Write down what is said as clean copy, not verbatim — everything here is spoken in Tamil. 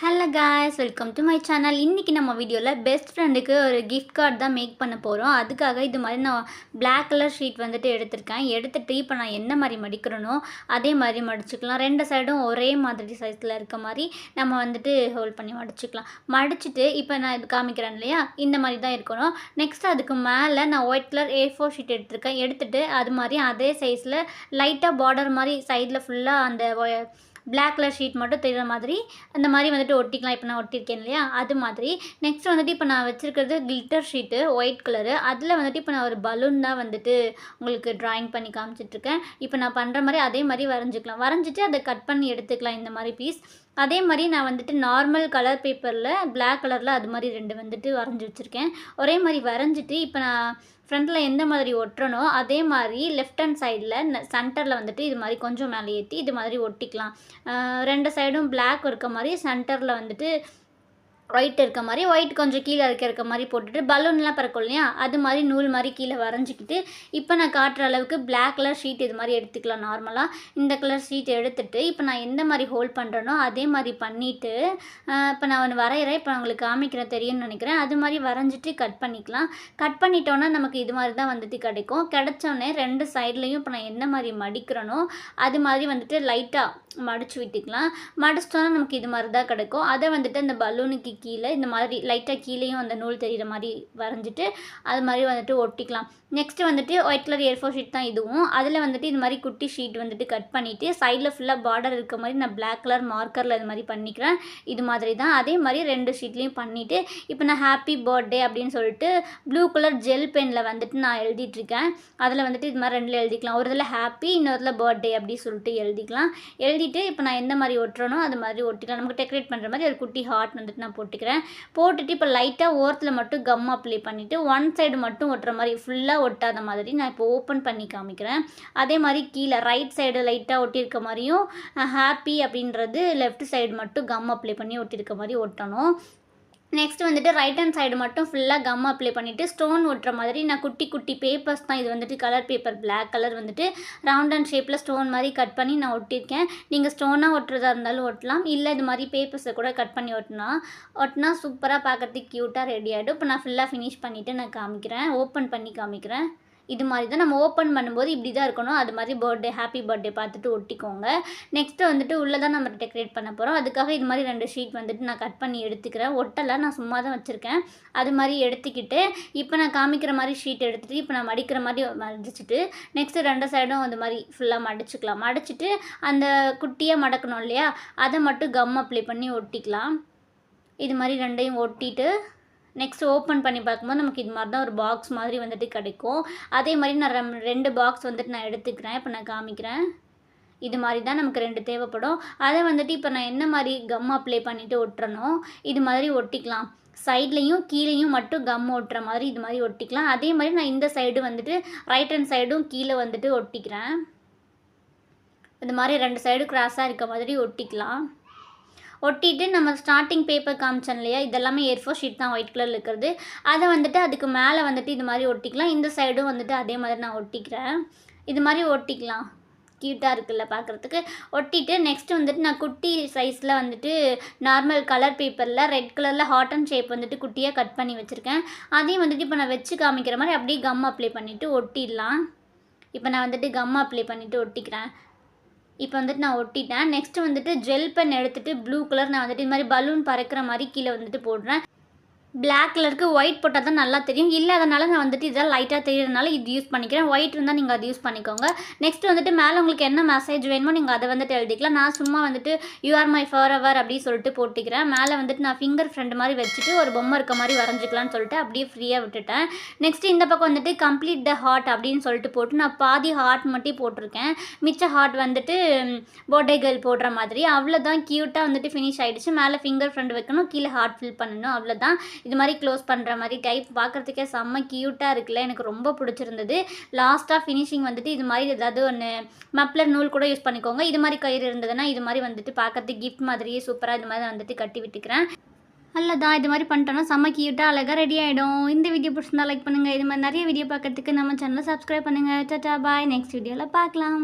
Hello guys, welcome to my channel. இன்றைக்கி நம்ம வீடியோவில் பெஸ்ட் ஃப்ரெண்டுக்கு ஒரு கிஃப்ட் கார்டு தான் மேக் பண்ண போகிறோம். அதுக்காக இது மாதிரி நான் பிளாக் கலர் ஷீட் வந்துட்டு எடுத்திருக்கேன். எடுத்துகிட்டு இப்போ நான் எந்த மாதிரி மடிக்கிறனோ அதே மாதிரி மடிச்சுக்கலாம். ரெண்டு சைடும் ஒரே மாதிரி சைஸில் இருக்க மாதிரி நம்ம வந்துட்டு ஹோல்ட் பண்ணி மடிச்சுக்கலாம். மடிச்சுட்டு இப்போ நான் இது காமிக்கிறேன் இல்லையா, இந்த மாதிரி தான் இருக்கணும். நெக்ஸ்ட் அதுக்கு மேலே நான் ஒயிட் கலர் A4 ஷீட் எடுத்திருக்கேன். எடுத்துகிட்டு அது மாதிரி அதே சைஸில் லைட்டாக பார்டர் மாதிரி சைடில் ஃபுல்லாக அந்த பிளாக் கலர் ஷீட் மட்டும் தெரிகிற மாதிரி அந்த மாதிரி வந்துட்டு ஒட்டிக்கலாம். இப்போ நான் ஒட்டியிருக்கேன் இல்லையா, அது மாதிரி. நெக்ஸ்ட் வந்துட்டு இப்போ நான் வச்சுருக்கிறது கிளிட்டர் ஷீட்டு ஒயிட் கலரு. அதில் வந்துட்டு இப்போ நான் ஒரு பலூன் தான் வந்துட்டு உங்களுக்கு ட்ராயிங் பண்ணி காமிச்சிட்ருக்கேன். இப்போ நான் பண்ணுற மாதிரி அதே மாதிரி வரைஞ்சிக்கலாம். வரைஞ்சிட்டு அதை கட் பண்ணி எடுத்துக்கலாம் இந்த மாதிரி பீஸ். அதே மாதிரி நான் வந்துட்டு நார்மல் கலர் பேப்பரில் பிளாக் கலரில் அது மாதிரி 2 வந்துட்டு வரைஞ்சி வச்சுருக்கேன். ஒரே மாதிரி வரைஞ்சிட்டு இப்போ நான் ஃப்ரண்ட்டில் எந்த மாதிரி ஒட்டுறனோ அதே மாதிரி லெஃப்ட் ஹேண்ட் சைடில் சென்டரில் வந்துட்டு இது மாதிரி கொஞ்சம் மேலே ஏற்றி இது மாதிரி ஒட்டிக்கலாம். ரெண்டு சைடும் பிளாக் இருக்க மாதிரி சென்டரில் வந்துட்டு ஒயிட் இருக்க மாதிரி, ஒயிட் கொஞ்சம் கீழே இருக்க மாதிரி போட்டுட்டு பலூன்லாம் பறக்கும் இல்லையா, அது மாதிரி நூல் மாதிரி கீழே வரைஞ்சிக்கிட்டு இப்போ நான் காட்டுற அளவுக்கு பிளாக் கலர் ஷீட் இது மாதிரி எடுத்துக்கலாம். நார்மலாக இந்த கலர் ஷீட் எடுத்துகிட்டு இப்போ நான் எந்த மாதிரி ஹோல்ட் பண்ணுறேனோ அதே மாதிரி பண்ணிவிட்டு இப்போ நான் ஒன்று வரைகிறேன். இப்போ உங்களுக்கு காமிக்கிறேன், தெரியும்னு நினைக்கிறேன். அது மாதிரி வரைஞ்சிட்டு கட் பண்ணிக்கலாம். கட் பண்ணிட்டோன்னா நமக்கு இது மாதிரி தான் வந்துட்டு கிடைக்கும். கிடைச்சோடனே ரெண்டு சைட்லேயும் இப்போ நான் எந்த மாதிரி மடிக்கிறேனோ அது மாதிரி வந்துட்டு லைட்டாக மடித்து விட்டுக்கலாம். மடிச்சிட்டோன்னா நமக்கு இது மாதிரி தான் கிடைக்கும். அதை வந்துட்டு அந்த பலூனுக்கு கீழே இந்த மாதிரி லைட்டாக கீழேயும் அந்த நூல் தெரிகிற மாதிரி வரைஞ்சிட்டு அது மாதிரி வந்துட்டு ஒட்டிக்கலாம். நெக்ஸ்ட்டு வந்துட்டு ஒயிட் கலர் A4 ஷீட் தான் இதுவும். அதில் வந்துட்டு இது மாதிரி குட்டி ஷீட் வந்துட்டு கட் பண்ணிவிட்டு சைடில் ஃபுல்லாக பார்டர் இருக்க மாதிரி நான் பிளாக் கலர் மார்க்கரில் இது மாதிரி பண்ணிக்கிறேன். இது மாதிரி தான் அதே மாதிரி 2 ஷீட்லேயும் பண்ணிவிட்டு இப்போ நான் ஹாப்பி பர்த்டே அப்படின்னு சொல்லிட்டு ப்ளூ கலர் ஜெல் பெனில் வந்துட்டு நான் எழுதிட்டுருக்கேன். அதில் வந்துட்டு இது மாதிரி 2 எழுதிக்கலாம். ஒரு இதில் ஹாப்பி, இன்னொருல பர்த்டே அப்படி சொல்லிட்டு எழுதிக்கலாம். எழுதிட்டு இப்போ நான் எந்த மாதிரி ஒட்டுறனோ அது மாதிரி ஒட்டிக்கலாம். நமக்கு டெக்கரேட் பண்ணுற மாதிரி ஒரு குட்டி ஹார்ட் வந்துட்டு நான் போட்டுக்கிறேன். போட்டுட்டு இப்போ லைட்டாக ஓரத்தில் மட்டும் கம் அப்ளை பண்ணிவிட்டு ஒன் சைடு மட்டும் ஒட்டுற மாதிரி ஃபுல்லாக ஒட்டாத மாதிரி நான் இப்போ ஓப்பன் பண்ணி காமிக்கிறேன். அதே மாதிரி கீழே ரைட் சைடு லைட்டாக ஒட்டியிருக்க மாதிரியும் ஹாப்பி அப்படின்றது லெஃப்ட் சைடு மட்டும் கம் அப்ளை பண்ணி ஒட்டியிருக்க மாதிரி ஒட்டணும். நெக்ஸ்ட் வந்துட்டு ரைட் ஹேண்ட் சைடு மட்டும் ஃபுல்லாக கம் அப்ளை பண்ணிவிட்டு ஸ்டோன் ஒட்டுற மாதிரி நான் குட்டி குட்டி பேப்பர்ஸ் தான், இது வந்துட்டு கலர் பேப்பர் பிளாக் கலர் வந்துட்டு ரவுண்ட் அண்ட் ஷேப்பில் ஸ்டோன் மாதிரி கட் பண்ணி நான் ஒட்டியிருக்கேன். நீங்கள் ஸ்டோனாக ஒட்டுறதா இருந்தாலும் ஒட்டலாம், இல்லை இது மாதிரி பேப்பர்ஸை கூட கட் பண்ணி ஒட்டினா சூப்பராக பார்க்குறதுக்கு க்யூட்டாக ரெடி ஆகிடும். இப்போ நான் ஃபுல்லாக ஃபினிஷ் பண்ணிவிட்டு நான் காமிக்கிறேன், ஓப்பன் பண்ணி காமிக்கிறேன். இது மாதிரி தான் நம்ம ஓப்பன் பண்ணும்போது இப்படி தான் இருக்கணும். அது மாதிரி பர்த்டே ஹாப்பி பர்த்டே பார்த்துட்டு ஒட்டிக்கோங்க. நெக்ஸ்ட்டு வந்துட்டு உள்ளே தான் நம்ம டெக்கரேட் பண்ண போகிறோம். அதுக்காக இது மாதிரி 2 ஷீட் வந்துட்டு நான் கட் பண்ணி எடுத்துக்கிறேன். ஒட்டலை, நான் சும்மா தான் வச்சுருக்கேன். அது மாதிரி எடுத்துக்கிட்டு இப்போ நான் காமிக்கிற மாதிரி ஷீட் எடுத்துகிட்டு இப்போ நான் மடிக்கிற மாதிரி மடிச்சுட்டு நெக்ஸ்ட்டு 2 சைடும் அந்த மாதிரி ஃபுல்லாக மடிச்சுக்கலாம். மடிச்சுட்டு அந்த குட்டியாக மடக்கணும் இல்லையா, அதை மட்டும் கம் அப்ளை பண்ணி ஒட்டிக்கலாம். இது மாதிரி 2யும் ஒட்டிட்டு நெக்ஸ்ட் ஓப்பன் பண்ணி பார்க்கும்போது நமக்கு இது மாதிரி தான் ஒரு பாக்ஸ் மாதிரி வந்துட்டு கிடைக்கும். அதே மாதிரி நான் 2 பாக்ஸ் வந்துட்டு நான் எடுத்துக்கிறேன். இப்போ நான் காமிக்கிறேன். இது மாதிரி தான் நமக்கு 2 தேவைப்படும். அதை வந்துட்டு இப்போ நான் என்ன மாதிரி கம் அப்ளை பண்ணிவிட்டு ஒட்டுறனோ இது மாதிரி ஒட்டிக்கலாம். சைட்லேயும் கீழேயும் மட்டும் கம் ஒட்டுற மாதிரி இது மாதிரி ஒட்டிக்கலாம். அதே மாதிரி நான் இந்த சைடு வந்துட்டு ரைட் ஹேண்ட் சைடும் கீழே வந்துட்டு ஒட்டிக்கிறேன். இது மாதிரி 2 சைடு கிராஸாக இருக்க மாதிரி ஒட்டிக்கலாம். ஒட்டிட்டு நம்ம ஸ்டார்டிங் பேப்பர் காமிச்சோம் இல்லையா, இதெல்லாமே A4 ஷீட் தான் ஒயிட் கலரில் இருக்கிறது. அதை வந்துட்டு அதுக்கு மேலே வந்துட்டு இது மாதிரி ஒட்டிக்கலாம். இந்த சைடும் வந்துட்டு அதே மாதிரி நான் ஒட்டிக்கிறேன். இது மாதிரி ஒட்டிக்கலாம். க்யூட்டாக இருக்குல்ல பார்க்குறதுக்கு. ஒட்டிட்டு நெக்ஸ்ட் வந்துட்டு நான் குட்டி சைஸில் வந்துட்டு நார்மல் கலர் பேப்பரில் ரெட் கலரில் ஹார்ட் அண்ட் ஷேப் வந்துட்டு குட்டியாக கட் பண்ணி வச்சுருக்கேன். அதையும் வந்துட்டு இப்போ நான் வச்சு காமிக்கிற மாதிரி அப்படியே கம் அப்ளை பண்ணிவிட்டு ஒட்டிடலாம். இப்போ நான் வந்துட்டு கம் அப்ளை பண்ணிவிட்டு ஒட்டிக்கிறேன். இப்போ வந்துட்டு நான் ஒட்டிட்டேன். நெக்ஸ்ட்டு வந்துட்டு ஜெல் பென் எடுத்துகிட்டு ப்ளூ கலர் நான் வந்துட்டு இது மாதிரி பலூன் பறக்கிற மாதிரி கீழே வந்துட்டு போடுறேன். பிளாக் கலருக்கு ஒயிட் போட்டால் தான் நல்லா தெரியும். இல்லை அதனால் நான் வந்துட்டு இதெல்லாம் லைட்டாக தெரியறதுனால இது யூஸ் பண்ணிக்கிறேன். ஒயிட் இருந்தால் நீங்கள் அது யூஸ் பண்ணிக்கோங்க. நெக்ஸ்ட் வந்துட்டு மேலே உங்களுக்கு என்ன மெசேஜ் வேணுமோ நீங்கள் அதை வந்துட்டு எழுதிக்கலாம். நான் சும்மா வந்துட்டு you are my for ever அப்படின்னு சொல்லிட்டு போட்டுக்கிறேன். மேலே வந்துட்டு நான் ஃபிங்கர் ஃப்ரெண்ட் மாதிரி வச்சுட்டு ஒரு பொம்மை இருக்க மாதிரி வரைஞ்சிக்கலான்னு சொல்லிட்டு அப்படியே ஃப்ரீயாக விட்டுட்டேன். நெக்ஸ்ட்டு இந்த பக்கம் வந்துட்டு கம்ப்ளீட் த ஹார்ட் அப்படின்னு சொல்லிட்டு போட்டு நான் பாதி ஹார்ட் மட்டும் போட்டிருக்கேன். மிச்ச ஹார்ட் வந்துட்டு பர்த்டே கேர்ள் போடுற மாதிரி. அவ்வளோதான், க்யூட்டாக வந்துட்டு ஃபினிஷ் ஆகிடுச்சு. மேலே ஃபிங்கர் ஃப்ரெண்ட் வைக்கணும், கீழே ஹார்ட் ஃபில் பண்ணணும், அவ்வளோதான். இது மாதிரி க்ளோஸ் பண்ணுற மாதிரி டைப் பார்க்குறதுக்கே செம்ம க்யூட்டாக இருக்குல்ல, எனக்கு ரொம்ப பிடிச்சிருந்தது. லாஸ்ட்டாக ஃபினிஷிங் வந்துட்டு இது மாதிரி ஏதாவது ஒன்று மப்ளர் நூல் கூட யூஸ் பண்ணிக்கோங்க. இது மாதிரி கயிறு இருந்ததுன்னா இது மாதிரி வந்துட்டு பார்க்குறதுக்கு கிஃப்ட் மாதிரியே சூப்பராக இது மாதிரி வந்துட்டு கட்டி விட்டுக்கிறேன். அல்லதான் இது மாதிரி பண்ணிட்டோன்னா செம்ம க்யூட்டாக அழகாக ரெடி ஆகிடும். இந்த வீடியோ பிடிச்சிருந்தா லைக் பண்ணுங்கள். இது மாதிரி நிறைய வீடியோ பார்க்குறதுக்கு நம்ம சேனலை சப்ஸ்கிரைப் பண்ணுங்கள். டாடா பாய், நெக்ஸ்ட் வீடியோவில் பார்க்கலாம்.